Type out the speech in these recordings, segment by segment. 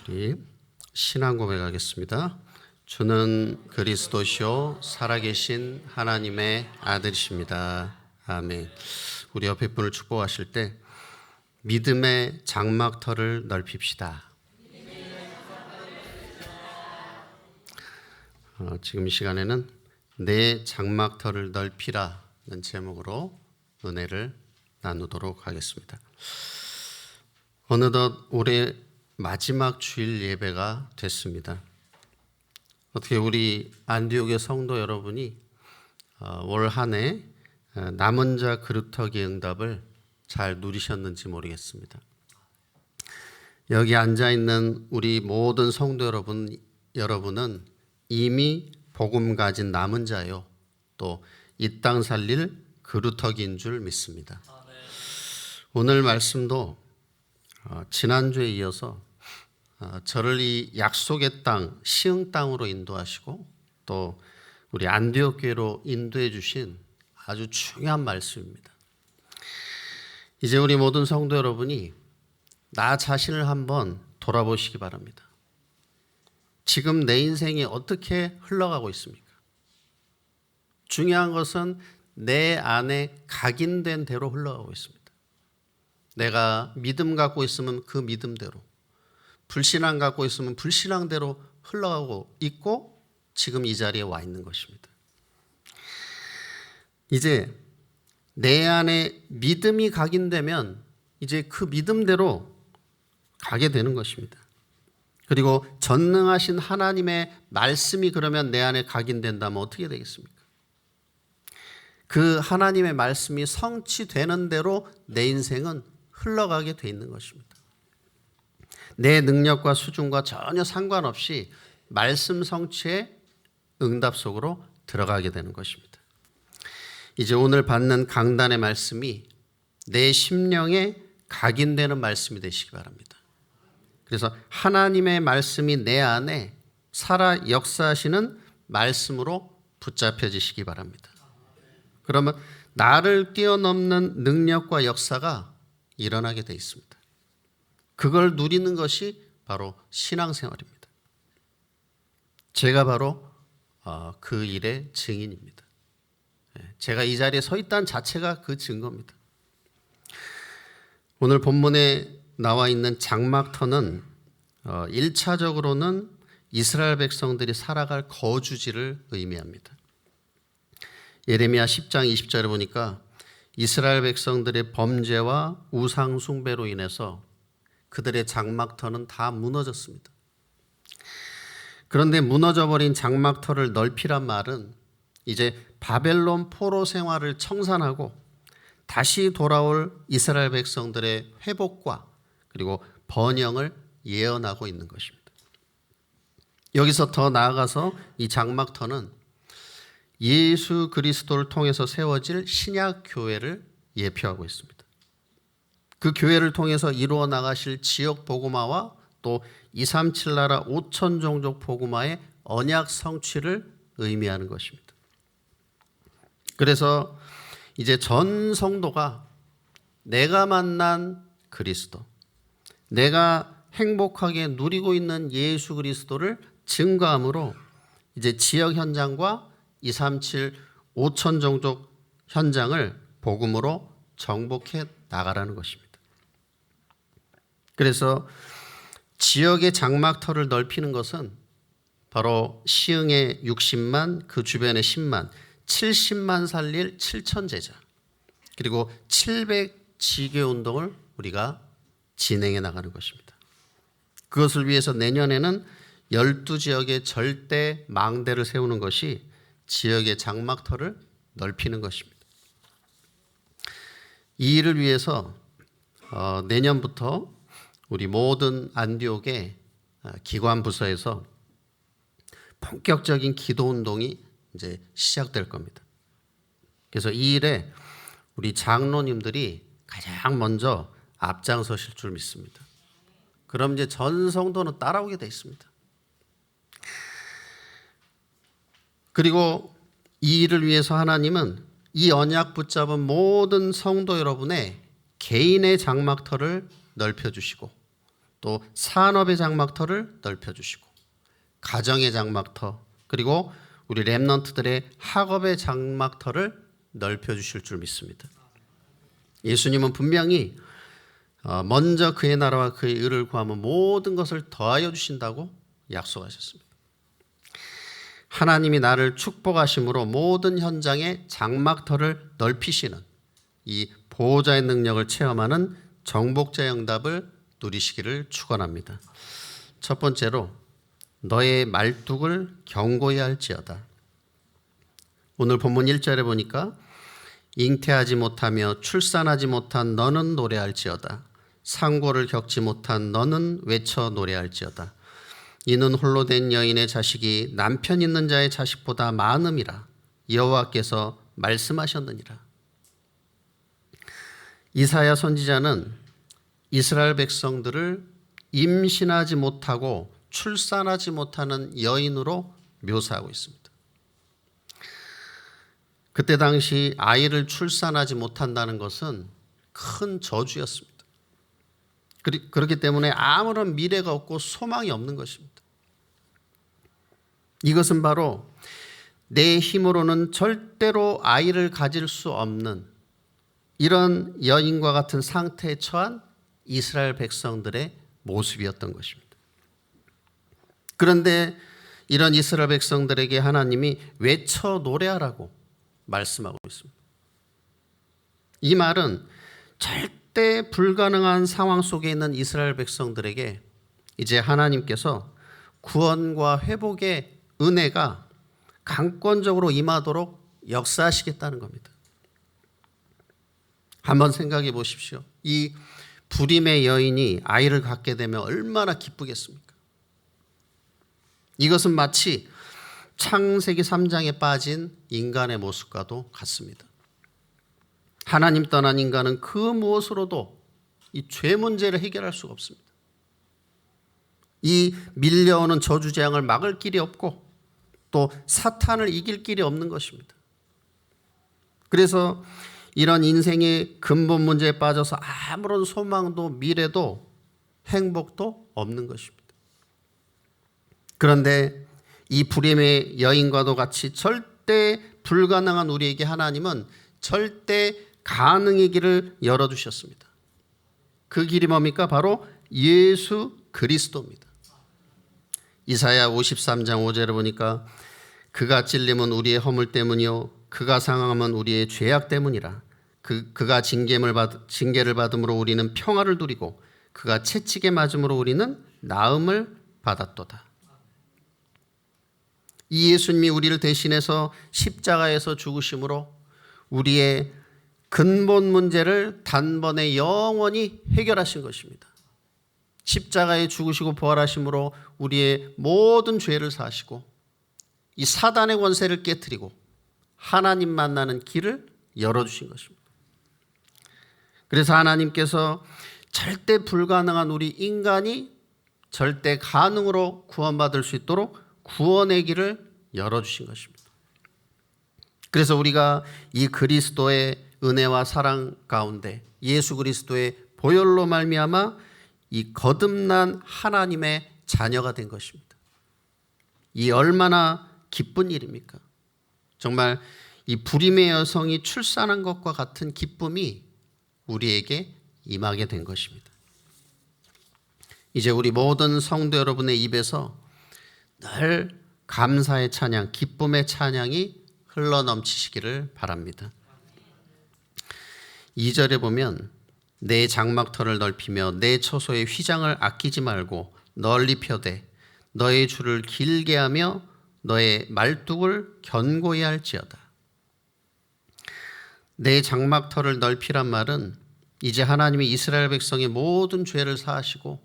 우리 신앙 고백하겠습니다. 주는 그리스도시요 살아계신 하나님의 아들이십니다. 아멘. 우리 옆에 분을 축복하실 때 믿음의 장막터를 넓힙시다. 지금 이 시간에는 내 장막터를 넓히라는 제목으로 은혜를 나누도록 하겠습니다. 어느덧 올해 마지막 주일 예배가 됐습니다. 어떻게 우리 안디옥의 성도 여러분이 올 한 해 남은 자 그루터기 응답을 잘 누리셨는지 모르겠습니다. 여기 앉아 있는 우리 모든 성도 여러분은 이미 복음 가진 남은 자요, 또 이 땅 살릴 그루터기인 줄 믿습니다. 오늘 말씀도 지난주에 이어서 저를 이 약속의 땅, 시흥 땅으로 인도하시고 또 우리 안디옥 교회로 인도해 주신 아주 중요한 말씀입니다. 이제 우리 모든 성도 여러분이 나 자신을 한번 돌아보시기 바랍니다. 지금 내 인생이 어떻게 흘러가고 있습니까? 중요한 것은 내 안에 각인된 대로 흘러가고 있습니다. 내가 믿음 갖고 있으면 그 믿음대로, 불신앙 갖고 있으면 불신앙대로 흘러가고 있고 지금 이 자리에 와 있는 것입니다. 이제 내 안에 믿음이 각인되면 이제 그 믿음대로 가게 되는 것입니다. 그리고 전능하신 하나님의 말씀이 그러면 내 안에 각인된다면 어떻게 되겠습니까? 그 하나님의 말씀이 성취되는 대로 내 인생은 흘러가게 돼 있는 것입니다. 내 능력과 수준과 전혀 상관없이 말씀 성취의 응답 속으로 들어가게 되는 것입니다. 이제 오늘 받는 강단의 말씀이 내 심령에 각인되는 말씀이 되시기 바랍니다. 그래서 하나님의 말씀이 내 안에 살아 역사하시는 말씀으로 붙잡혀지시기 바랍니다. 그러면 나를 뛰어넘는 능력과 역사가 일어나게 돼 있습니다. 그걸 누리는 것이 바로 신앙생활입니다. 제가 바로 그 일의 증인입니다. 제가 이 자리에 서 있다는 자체가 그 증거입니다. 오늘 본문에 나와 있는 장막터는 1차적으로는 이스라엘 백성들이 살아갈 거주지를 의미합니다. 예레미야 10장 20절에 보니까 이스라엘 백성들의 범죄와 우상 숭배로 인해서 그들의 장막터는 다 무너졌습니다. 그런데 무너져버린 장막터를 넓히란 말은 이제 바벨론 포로 생활을 청산하고 다시 돌아올 이스라엘 백성들의 회복과 그리고 번영을 예언하고 있는 것입니다. 여기서 더 나아가서 이 장막터는 예수 그리스도를 통해서 세워질 신약 교회를 예표하고 있습니다. 그 교회를 통해서 이루어 나가실 지역 복음화와 또 237 나라 5천 종족 복음화의 언약 성취를 의미하는 것입니다. 그래서 이제 전 성도가 내가 만난 그리스도, 내가 행복하게 누리고 있는 예수 그리스도를 증거함으로 이제 지역 현장과 237 5천 종족 현장을 복음으로 정복해 나가라는 것입니다. 그래서 지역의 장막터를 넓히는 것은 바로 시흥의 60만, 그 주변의 10만, 70만 살릴 7천 제자, 그리고 700 지교 운동을 우리가 진행해 나가는 것입니다. 그것을 위해서 내년에는 12지역의 절대 망대를 세우는 것이 지역의 장막터를 넓히는 것입니다. 이 일을 위해서 내년부터 우리 모든 안디옥의 기관 부서에서 본격적인 기도 운동이 이제 시작될 겁니다. 그래서 이 일에 우리 장로님들이 가장 먼저 앞장서실 줄 믿습니다. 그럼 이제 전 성도는 따라오게 돼 있습니다. 그리고 이 일을 위해서 하나님은 이 언약 붙잡은 모든 성도 여러분의 개인의 장막터를 넓혀주시고 또 산업의 장막터를 넓혀주시고 가정의 장막터, 그리고 우리 렘넌트들의 학업의 장막터를 넓혀주실 줄 믿습니다. 예수님은 분명히 먼저 그의 나라와 그의 의를 구하면 모든 것을 더하여 주신다고 약속하셨습니다. 하나님이 나를 축복하심으로 모든 현장의 장막터를 넓히시는 이 보호자의 능력을 체험하는 정복자의 응답을 누리시기를 축원합니다. 첫 번째로 너의 말뚝을 경고해야 할지어다. 오늘 본문 1절에 보니까 잉태하지 못하며 출산하지 못한 너는 노래할지어다. 상고를 겪지 못한 너는 외쳐 노래할지어다. 이는 홀로 된 여인의 자식이 남편 있는 자의 자식보다 많음이라 여호와께서 말씀하셨느니라. 이사야 선지자는 이스라엘 백성들을 임신하지 못하고 출산하지 못하는 여인으로 묘사하고 있습니다. 그때 당시 아이를 출산하지 못한다는 것은 큰 저주였습니다. 그렇기 때문에 아무런 미래가 없고 소망이 없는 것입니다. 이것은 바로 내 힘으로는 절대로 아이를 가질 수 없는 이런 여인과 같은 상태에 처한 이스라엘 백성들의 모습이었던 것입니다. 그런데 이런 이스라엘 백성들에게 하나님이 외쳐 노래하라고 말씀하고 있습니다. 이 말은 절대 불가능한 상황 속에 있는 이스라엘 백성들에게 이제 하나님께서 구원과 회복의 은혜가 강권적으로 임하도록 역사하시겠다는 겁니다. 한번 생각해 보십시오. 이 불임의 여인이 아이를 갖게 되면 얼마나 기쁘겠습니까? 이것은 마치 창세기 3장에 빠진 인간의 모습과도 같습니다. 하나님 떠난 인간은 그 무엇으로도 이 죄 문제를 해결할 수가 없습니다. 이 밀려오는 저주재앙을 막을 길이 없고 또 사탄을 이길 길이 없는 것입니다. 그래서 이런 인생의 근본 문제에 빠져서 아무런 소망도 미래도 행복도 없는 것입니다. 그런데 이 불임의 여인과도 같이 절대 불가능한 우리에게 하나님은 절대 가능의 길을 열어주셨습니다. 그 길이 뭡니까? 바로 예수 그리스도입니다. 이사야 53장 5절에 보니까 그가 찔림은 우리의 허물 때문이요 그가 상함은 우리의 죄악 때문이라. 그가 징계를 받음으로 우리는 평화를 누리고 그가 채찍에 맞음으로 우리는 나음을 받았도다. 이 예수님이 우리를 대신해서 십자가에서 죽으심으로 우리의 근본 문제를 단번에 영원히 해결하신 것입니다. 십자가에 죽으시고 부활하심으로 우리의 모든 죄를 사하시고 이 사단의 권세를 깨트리고 하나님 만나는 길을 열어주신 것입니다. 그래서 하나님께서 절대 불가능한 우리 인간이 절대 가능으로 구원받을 수 있도록 구원의 길을 열어주신 것입니다. 그래서 우리가 이 그리스도의 은혜와 사랑 가운데 예수 그리스도의 보혈로 말미암아 이 거듭난 하나님의 자녀가 된 것입니다. 이 얼마나 기쁜 일입니까? 정말 이 불임의 여성이 출산한 것과 같은 기쁨이 우리에게 임하게 된 것입니다. 이제 우리 모든 성도 여러분의 입에서 늘 감사의 찬양, 기쁨의 찬양이 흘러넘치시기를 바랍니다. 2절에 보면 내 장막터를 넓히며 내 처소의 휘장을 아끼지 말고 널리 펴되 너의 줄을 길게 하며 너의 말뚝을 견고히 할지어다. 내 장막터를 넓히란 말은 이제 하나님이 이스라엘 백성의 모든 죄를 사하시고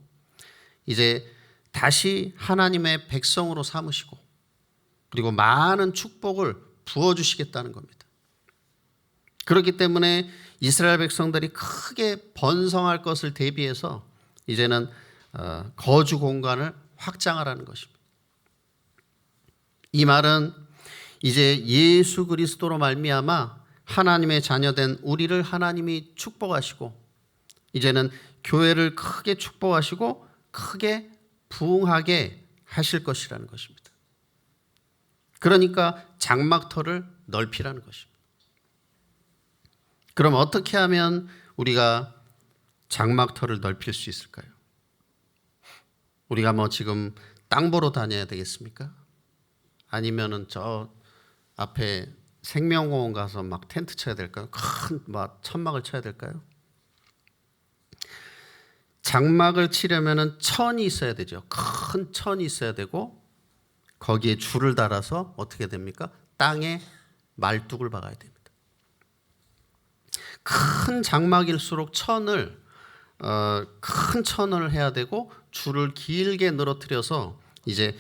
이제 다시 하나님의 백성으로 삼으시고 그리고 많은 축복을 부어주시겠다는 겁니다. 그렇기 때문에 이스라엘 백성들이 크게 번성할 것을 대비해서 이제는 거주 공간을 확장하라는 것입니다. 이 말은 이제 예수 그리스도로 말미암아 하나님의 자녀된 우리를 하나님이 축복하시고 이제는 교회를 크게 축복하시고 크게 부흥하게 하실 것이라는 것입니다. 그러니까 장막터를 넓히라는 것입니다. 그럼 어떻게 하면 우리가 장막터를 넓힐 수 있을까요? 우리가 지금 땅 보러 다녀야 되겠습니까? 아니면은 저 앞에 생명공원 가서 막 텐트 쳐야 될까요? 큰 천막을 쳐야 될까요? 장막을 치려면은 천이 있어야 되죠. 큰 천이 있어야 되고 거기에 줄을 달아서 어떻게 됩니까? 땅에 말뚝을 박아야 됩니다. 큰 장막일수록 큰 천을 해야 되고 줄을 길게 늘어뜨려서 이제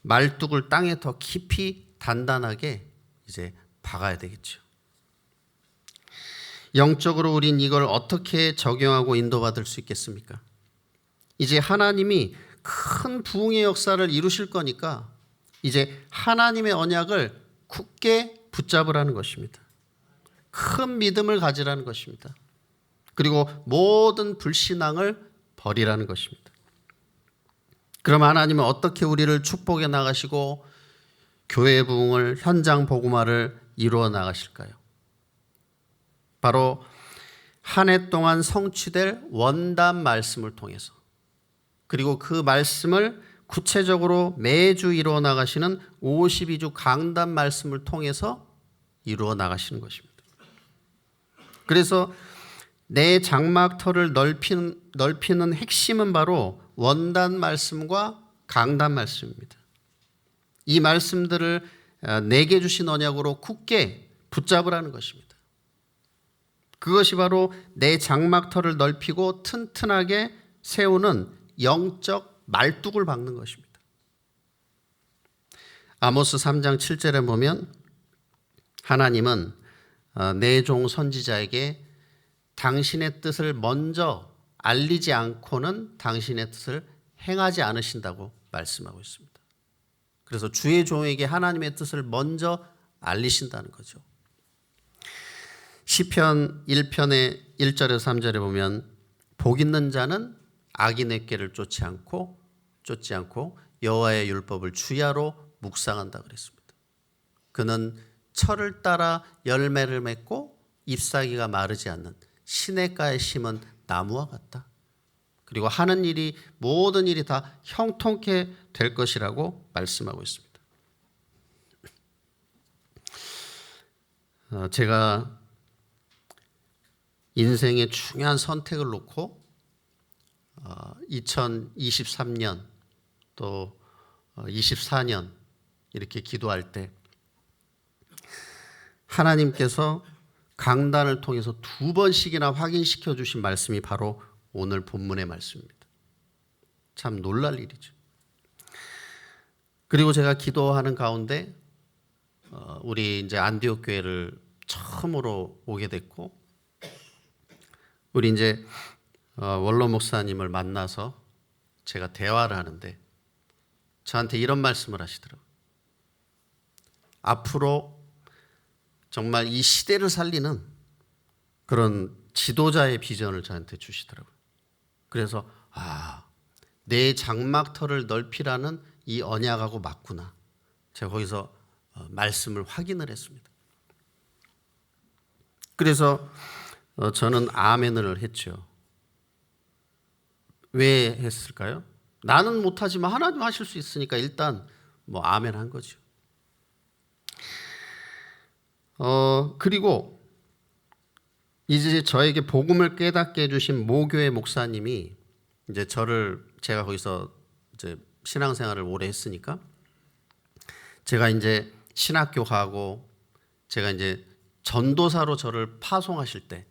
말뚝을 땅에 더 깊이 단단하게 이제 박아야 되겠죠. 영적으로 우린 이걸 어떻게 적용하고 인도받을 수 있겠습니까? 이제 하나님이 큰 부흥의 역사를 이루실 거니까 이제 하나님의 언약을 굳게 붙잡으라는 것입니다. 큰 믿음을 가지라는 것입니다. 그리고 모든 불신앙을 버리라는 것입니다. 그럼 하나님은 어떻게 우리를 축복해 나가시고 교회 부흥을, 현장 복음화를 이루어 나가실까요? 바로 한 해 동안 성취될 원담 말씀을 통해서, 그리고 그 말씀을 구체적으로 매주 이루어 나가시는 52주 강단 말씀을 통해서 이루어 나가시는 것입니다. 그래서 내 장막터를 넓히는 핵심은 바로 원단 말씀과 강단 말씀입니다. 이 말씀들을 내게 주신 언약으로 굳게 붙잡으라는 것입니다. 그것이 바로 내 장막터를 넓히고 튼튼하게 세우는 영적 말뚝을 박는 것입니다. 아모스 3장 7절에 보면 하나님은 내 종 선지자에게 당신의 뜻을 먼저 알리지 않고는 당신의 뜻을 행하지 않으신다고 말씀하고 있습니다. 그래서 주의 종에게 하나님의 뜻을 먼저 알리신다는 거죠. 시편 1편의 1절에서 3절에 보면 복 있는 자는 악인의 꾀를 쫓지 않고 여호와의 율법을 주야로 묵상한다 그랬습니다. 그는 철을 따라 열매를 맺고 잎사귀가 마르지 않는 시냇가에 심은 나무와 같다. 그리고 하는 일이 모든 일이 다 형통케 될 것이라고 말씀하고 있습니다. 제가 인생의 중요한 선택을 놓고 2023년 또 24년 이렇게 기도할 때 하나님께서 강단을 통해서 2번씩이나 확인시켜 주신 말씀이 바로 오늘 본문의 말씀입니다. 참 놀랄 일이죠. 그리고 제가 기도하는 가운데 우리 이제 안디옥 교회를 처음으로 오게 됐고, 우리 이제 원로 목사님을 만나서 제가 대화를 하는데 저한테 이런 말씀을 하시더라고요. 앞으로 정말 이 시대를 살리는 그런 지도자의 비전을 저한테 주시더라고요. 그래서 내 장막터를 넓히라는 이 언약하고 맞구나. 제가 거기서 말씀을 확인을 했습니다. 그래서 저는 아멘을 했죠. 왜 했을까요? 나는 못하지만 하나님 하실 수 있으니까 일단 아멘 한 거죠. 그리고 이제 저에게 복음을 깨닫게 해주신 모교회 목사님이 이제 제가 거기서 이제 신앙생활을 오래 했으니까 제가 이제 신학교 가고 제가 이제 전도사로 저를 파송하실 때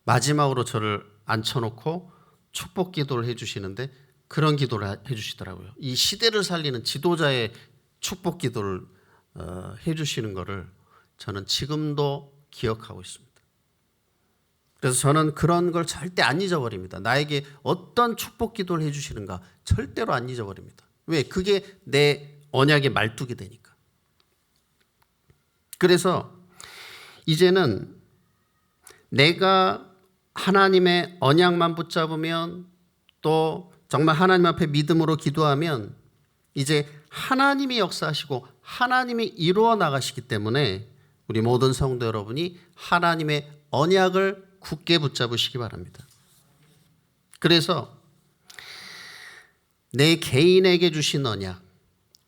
마지막으로 저를 앉혀놓고 축복 기도를 해주시는데 그런 기도를 해주시더라고요. 이 시대를 살리는 지도자의 축복 기도를 해주시는 거를 저는 지금도 기억하고 있습니다. 그래서 저는 그런 걸 절대 안 잊어버립니다. 나에게 어떤 축복 기도를 해주시는가 절대로 안 잊어버립니다. 왜? 그게 내 언약의 말뚝이 되니까. 그래서 이제는 내가 하나님의 언약만 붙잡으면 또 정말 하나님 앞에 믿음으로 기도하면 이제 하나님이 역사하시고 하나님이 이루어 나가시기 때문에 우리 모든 성도 여러분이 하나님의 언약을 굳게 붙잡으시기 바랍니다. 그래서 내 개인에게 주신 언약,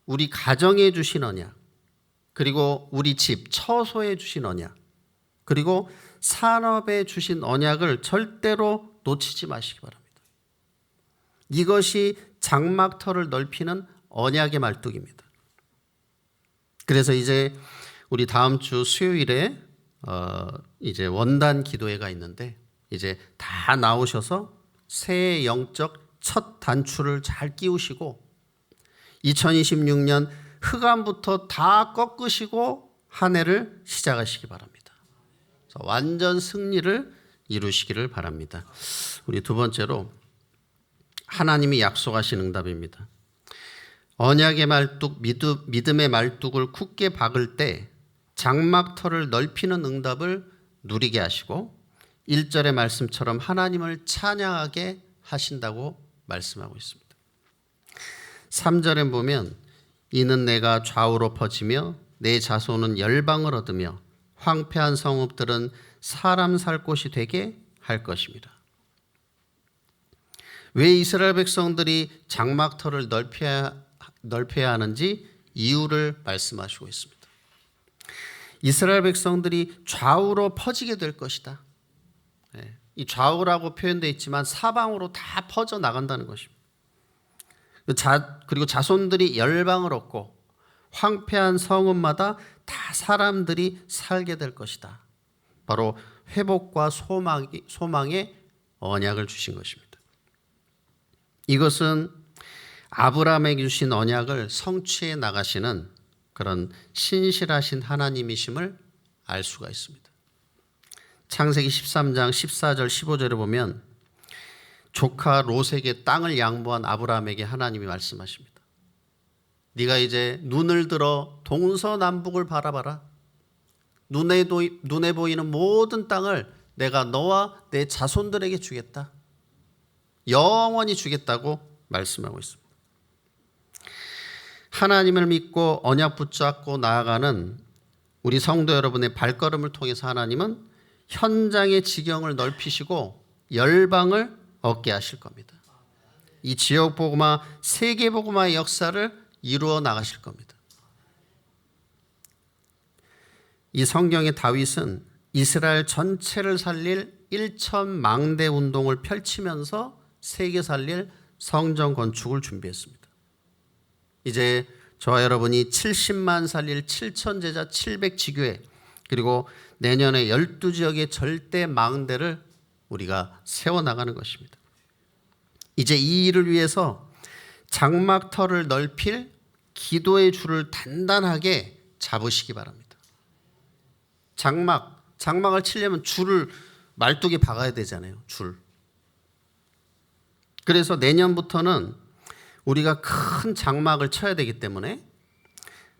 우리 가정에 주신 언약, 그리고 우리 집, 처소에 주신 언약, 그리고 산업에 주신 언약을 절대로 놓치지 마시기 바랍니다. 이것이 장막터를 넓히는 언약의 말뚝입니다. 그래서 이제 우리 다음 주 수요일에 이제 원단 기도회가 있는데 이제 다 나오셔서 새해 영적 첫 단추를 잘 끼우시고 2026년 흑암부터 다 꺾으시고 한 해를 시작하시기 바랍니다. 완전 승리를 이루시기를 바랍니다. 우리 두 번째로 하나님이 약속하신 응답입니다. 언약의 말뚝, 믿음의 말뚝을 굳게 박을 때 장막터를 넓히는 응답을 누리게 하시고 1절의 말씀처럼 하나님을 찬양하게 하신다고 말씀하고 있습니다. 3절에 보면 이는 내가 좌우로 퍼지며 내 자손은 열방을 얻으며 황폐한 성읍들은 사람 살 곳이 되게 할 것입니다. 왜 이스라엘 백성들이 장막터를 넓혀야 하는지 이유를 말씀하시고 있습니다. 이스라엘 백성들이 좌우로 퍼지게 될 것이다. 이 좌우라고 표현되어 있지만 사방으로 다 퍼져 나간다는 것입니다. 그리고 자손들이 열방을 얻고 황폐한 성읍마다 다 사람들이 살게 될 것이다. 바로 회복과 소망의 언약을 주신 것입니다. 이것은 아브라함에게 주신 언약을 성취해 나가시는 그런 신실하신 하나님이심을 알 수가 있습니다. 창세기 13장 14절 15절에 보면 조카 롯에게 땅을 양보한 아브라함에게 하나님이 말씀하십니다. 네가 이제 눈을 들어 동서남북을 바라봐라. 눈에 보이는 모든 땅을 내가 너와 내 자손들에게 주겠다. 영원히 주겠다고 말씀하고 있습니다. 하나님을 믿고 언약 붙잡고 나아가는 우리 성도 여러분의 발걸음을 통해서 하나님은 현장의 지경을 넓히시고 열방을 얻게 하실 겁니다. 이 지역 복음화, 세계 복음화의 역사를 이루어 나가실 겁니다. 이 성경의 다윗은 이스라엘 전체를 살릴 1천망대 운동을 펼치면서 세계 살릴 성전 건축을 준비했습니다. 이제 저와 여러분이 70만 살릴 7천제자 700지교회 그리고 내년에 12지역의 절대 망대를 우리가 세워나가는 것입니다. 이제 이 일을 위해서 장막터를 넓힐 기도의 줄을 단단하게 잡으시기 바랍니다. 장막을 치려면 줄을 말뚝에 박아야 되잖아요. 줄. 그래서 내년부터는 우리가 큰 장막을 쳐야 되기 때문에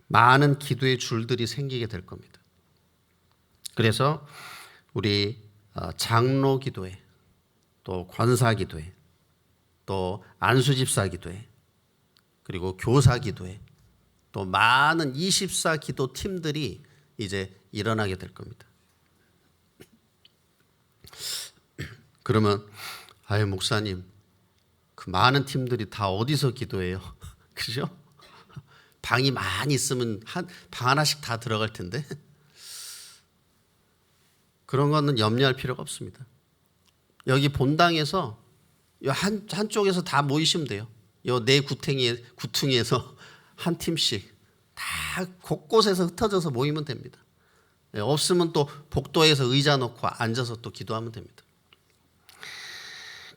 많은 기도의 줄들이 생기게 될 겁니다. 그래서 우리 장로 기도회, 또 권사 기도회, 또 안수집사 기도회, 그리고 교사 기도회, 또 많은 24 기도 팀들이 이제 일어나게 될 겁니다. 그러면 목사님, 그 많은 팀들이 다 어디서 기도해요? 그죠? 방이 많이 있으면 방 하나씩 다 들어갈 텐데 그런 거는 염려할 필요가 없습니다. 여기 본당에서 한쪽에서 다 모이시면 돼요. 요 네 구퉁이에서 한 팀씩 다 곳곳에서 흩어져서 모이면 됩니다. 없으면 또 복도에서 의자 놓고 앉아서 또 기도하면 됩니다.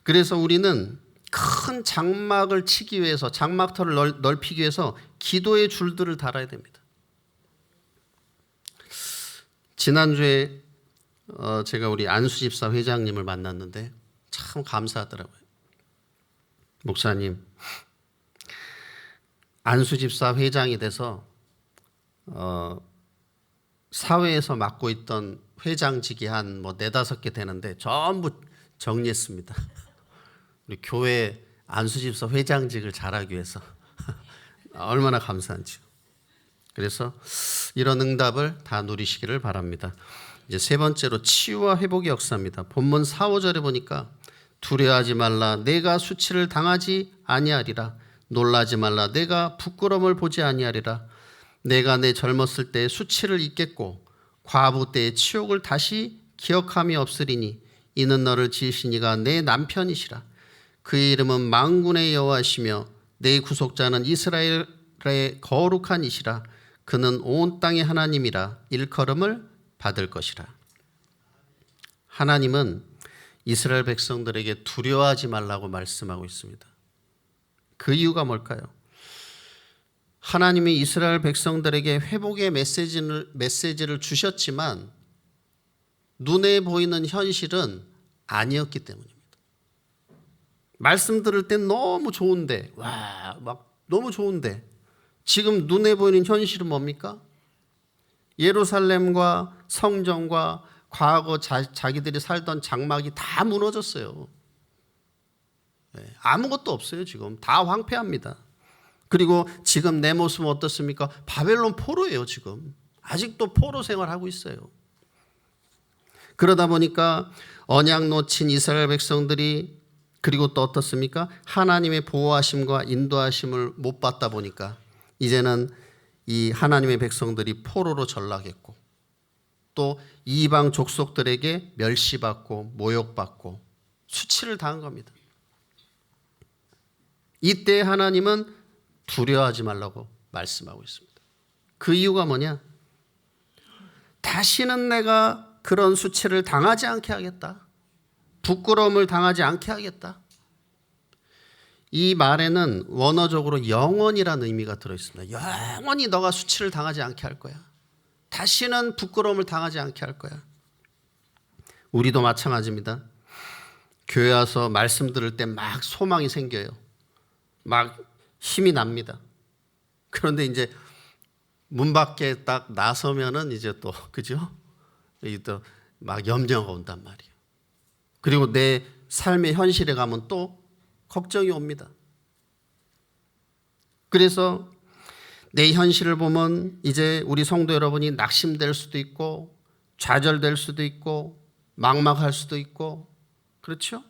그래서 우리는 큰 장막을 치기 위해서 장막터를 넓히기 위해서 기도의 줄들을 달아야 됩니다. 지난주에 제가 우리 안수집사 회장님을 만났는데 참 감사하더라고요. 목사님, 안수집사 회장이 돼서 사회에서 맡고 있던 회장직이 한 4-5개 되는데 전부 정리했습니다. 우리 교회 안수집사 회장직을 잘하기 위해서 얼마나 감사한지요. 그래서 이런 응답을 다 누리시기를 바랍니다. 이제 세 번째로 치유와 회복의 역사입니다. 본문 4, 5절에 보니까 두려워하지 말라 내가 수치를 당하지 아니하리라. 놀라지 말라 내가 부끄러움을 보지 아니하리라. 내가 내 젊었을 때 수치를 잊겠고 과부 때의 치욕을 다시 기억함이 없으리니 이는 너를 지으신 이가 내 남편이시라. 그의 이름은 만군의 여호와시며 내 구속자는 이스라엘의 거룩한 이시라. 그는 온 땅의 하나님이라 일컬음을 받을 것이라. 하나님은 이스라엘 백성들에게 두려워하지 말라고 말씀하고 있습니다. 그 이유가 뭘까요? 하나님이 이스라엘 백성들에게 회복의 메시지를 주셨지만 눈에 보이는 현실은 아니었기 때문입니다. 말씀 들을 땐 너무 좋은데, 막 너무 좋은데 지금 눈에 보이는 현실은 뭡니까? 예루살렘과 성전과 과거 자기들이 살던 장막이 다 무너졌어요. 아무것도 없어요. 지금 다 황폐합니다. 그리고 지금 내 모습은 어떻습니까? 바벨론 포로예요. 지금 아직도 포로 생활하고 있어요. 그러다 보니까 언약 놓친 이스라엘 백성들이 그리고 또 어떻습니까? 하나님의 보호하심과 인도하심을 못 받다 보니까 이제는 이 하나님의 백성들이 포로로 전락했고 또 이방 족속들에게 멸시받고 모욕받고 수치를 당한 겁니다. 이때 하나님은 두려워하지 말라고 말씀하고 있습니다. 그 이유가 뭐냐? 다시는 내가 그런 수치를 당하지 않게 하겠다. 부끄러움을 당하지 않게 하겠다. 이 말에는 원어적으로 영원이라는 의미가 들어있습니다. 영원히 너가 수치를 당하지 않게 할 거야. 다시는 부끄러움을 당하지 않게 할 거야. 우리도 마찬가지입니다. 교회 와서 말씀 들을 때 막 소망이 생겨요. 막 힘이 납니다. 그런데 이제 문 밖에 딱 나서면은 이제 또 그죠? 또 막 염려가 온단 말이에요. 그리고 내 삶의 현실에 가면 또 걱정이 옵니다. 그래서 내 현실을 보면 이제 우리 성도 여러분이 낙심될 수도 있고 좌절될 수도 있고 막막할 수도 있고 그렇죠?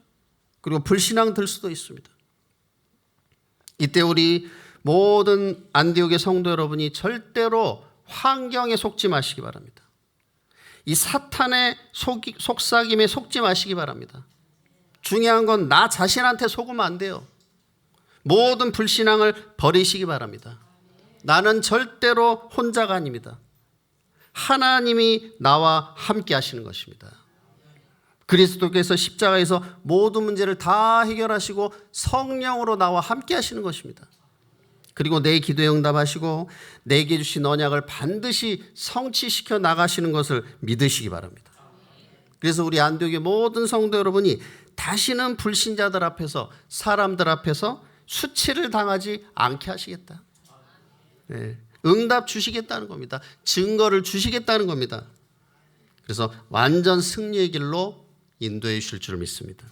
그리고 불신앙 들 수도 있습니다. 이때 우리 모든 안디옥의 성도 여러분이 절대로 환경에 속지 마시기 바랍니다. 이 사탄의 속삭임에 속지 마시기 바랍니다. 중요한 건 나 자신한테 속으면 안 돼요. 모든 불신앙을 버리시기 바랍니다. 나는 절대로 혼자가 아닙니다. 하나님이 나와 함께 하시는 것입니다. 그리스도께서 십자가에서 모든 문제를 다 해결하시고 성령으로 나와 함께 하시는 것입니다. 그리고 내 기도에 응답하시고 내게 주신 언약을 반드시 성취시켜 나가시는 것을 믿으시기 바랍니다. 그래서 우리 안디옥의 모든 성도 여러분이 다시는 불신자들 앞에서 사람들 앞에서 수치를 당하지 않게 하시겠다. 네. 응답 주시겠다는 겁니다. 증거를 주시겠다는 겁니다. 그래서 완전 승리의 길로 인도해 주실 줄 믿습니다.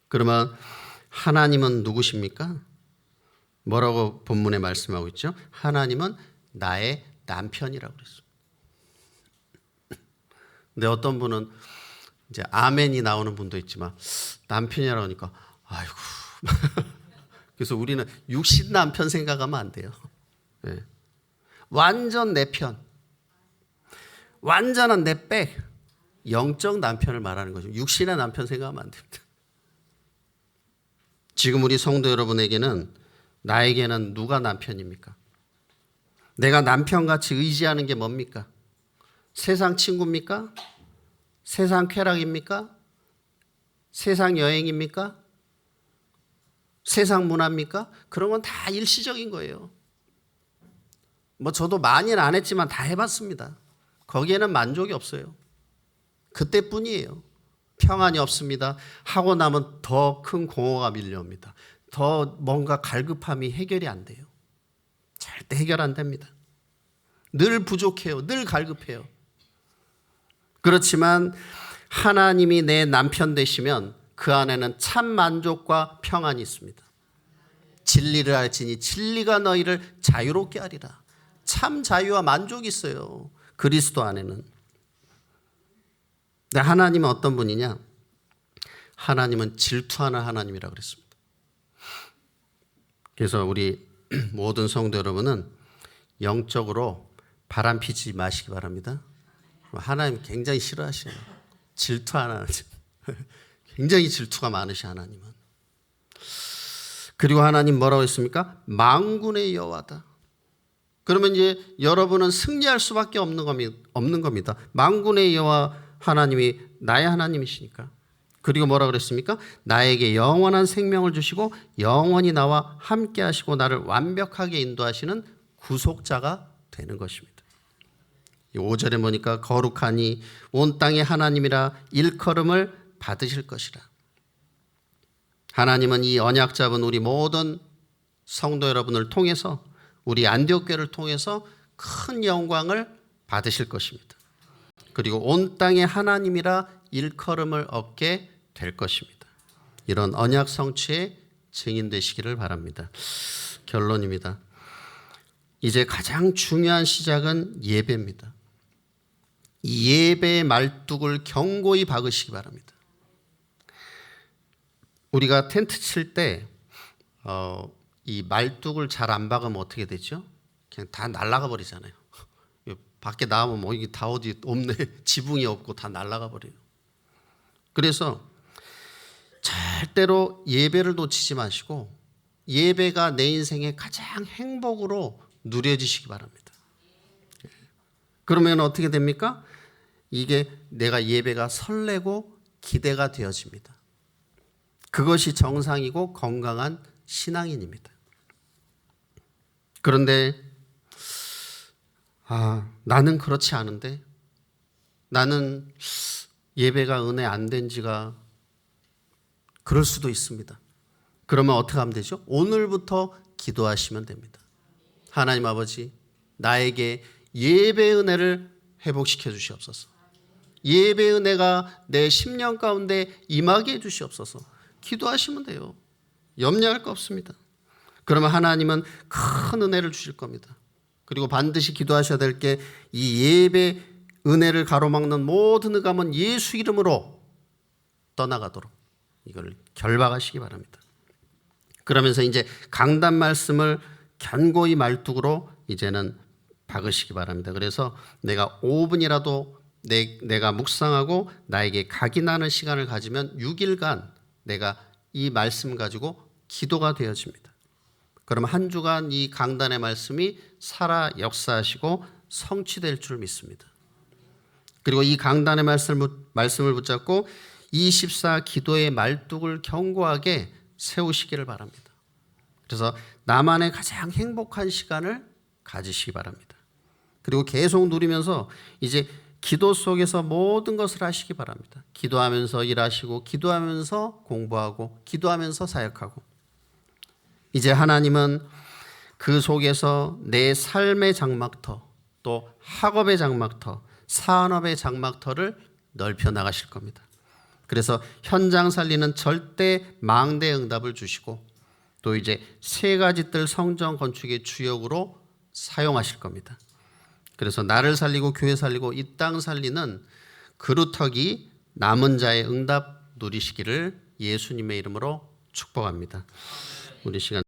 그러면 하나님은 누구십니까? 뭐라고 본문에 말씀하고 있죠? 하나님은 나의 남편이라고 그랬습니다. 근데 어떤 분은 이제 아멘이 나오는 분도 있지만 남편이라고 하니까 아이고 그래서 우리는 육신 남편 생각하면 안 돼요. 네. 완전 내 편, 완전한 내 백, 영적 남편을 말하는 거죠. 육신의 남편 생각하면 안 됩니다. 지금 우리 성도 여러분에게는 나에게는 누가 남편입니까? 내가 남편같이 의지하는 게 뭡니까? 세상 친구입니까? 세상 쾌락입니까? 세상 여행입니까? 세상 문화입니까? 그런 건 다 일시적인 거예요. 뭐 저도 많이는 안 했지만 다 해봤습니다. 거기에는 만족이 없어요. 그때뿐이에요. 평안이 없습니다. 하고 나면 더 큰 공허가 밀려옵니다. 더 뭔가 갈급함이 해결이 안 돼요. 절대 해결 안 됩니다. 늘 부족해요. 늘 갈급해요. 그렇지만 하나님이 내 남편 되시면 그 안에는 참 만족과 평안이 있습니다. 진리를 알지니 진리가 너희를 자유롭게 하리라. 참 자유와 만족이 있어요. 그리스도 안에는. 근데 하나님은 어떤 분이냐? 하나님은 질투하는 하나님이라고 그랬습니다. 그래서 우리 모든 성도 여러분은 영적으로 바람 피지 마시기 바랍니다. 하나님 굉장히 싫어하시네요. 질투하는 하나님. 굉장히 질투가 많으신 하나님은. 그리고 하나님 뭐라고 했습니까? 만군의 여호와다. 그러면 이제 여러분은 승리할 수밖에 없는 겁니다. 만군의 여호와 하나님이 나의 하나님이시니까. 그리고 뭐라 그랬습니까? 나에게 영원한 생명을 주시고 영원히 나와 함께 하시고 나를 완벽하게 인도하시는 구속자가 되는 것입니다. 5절에 보니까 거룩하니 온 땅의 하나님이라 일컬음을 받으실 것이라. 하나님은 이 언약 잡은 우리 모든 성도 여러분을 통해서, 우리 안디옥 교회를 통해서 큰 영광을 받으실 것입니다. 그리고 온 땅의 하나님이라 일컬음을 얻게 될 것입니다. 이런 언약 성취의 증인 되시기를 바랍니다. 결론입니다. 이제 가장 중요한 시작은 예배입니다. 이 예배의 말뚝을 견고히 박으시기 바랍니다. 우리가 텐트 칠 때 이 말뚝을 잘 안 박으면 어떻게 되죠? 그냥 다 날아가 버리잖아요. 밖에 나오면 뭐 이게 다 어디 없네, 지붕이 없고 다 날아가 버려요. 그래서 절대로 예배를 놓치지 마시고 예배가 내 인생의 가장 행복으로 누려지시기 바랍니다. 그러면 어떻게 됩니까? 이게 내가 예배가 설레고 기대가 되어집니다. 그것이 정상이고 건강한 신앙인입니다. 그런데 나는 그렇지 않은데, 나는 예배가 은혜 안 된 지가, 그럴 수도 있습니다. 그러면 어떻게 하면 되죠? 오늘부터 기도하시면 됩니다. 하나님 아버지, 나에게 예배 은혜를 회복시켜 주시옵소서. 예배 은혜가 내 10년 가운데 임하게 해 주시옵소서. 기도하시면 돼요. 염려할 거 없습니다. 그러면 하나님은 큰 은혜를 주실 겁니다. 그리고 반드시 기도하셔야 될 게, 이 예배 은혜를 가로막는 모든 흑암은 예수 이름으로 떠나가도록 이걸 결박하시기 바랍니다. 그러면서 이제 강단 말씀을 견고히 말뚝으로 이제는 박으시기 바랍니다. 그래서 내가 5분이라도 내가 묵상하고 나에게 각인하는 시간을 가지면 6일간 내가 이 말씀 가지고 기도가 되어집니다. 그러면 한 주간 이 강단의 말씀이 살아 역사하시고 성취될 줄 믿습니다. 그리고 이 강단의 말씀을 붙잡고 24 기도의 말뚝을 견고하게 세우시기를 바랍니다. 그래서 나만의 가장 행복한 시간을 가지시기 바랍니다. 그리고 계속 누리면서 이제 기도 속에서 모든 것을 하시기 바랍니다. 기도하면서 일하시고, 기도하면서 공부하고, 기도하면서 사역하고. 이제 하나님은 그 속에서 내 삶의 장막터, 또 학업의 장막터, 산업의 장막터를 넓혀 나가실 겁니다. 그래서 현장 살리는 절대 망대 응답을 주시고, 또 이제 3가지 뜰 성전 건축의 주역으로 사용하실 겁니다. 그래서 나를 살리고 교회 살리고 이 땅 살리는 그루터기 남은 자의 응답 누리시기를 예수님의 이름으로 축복합니다. 우리 시간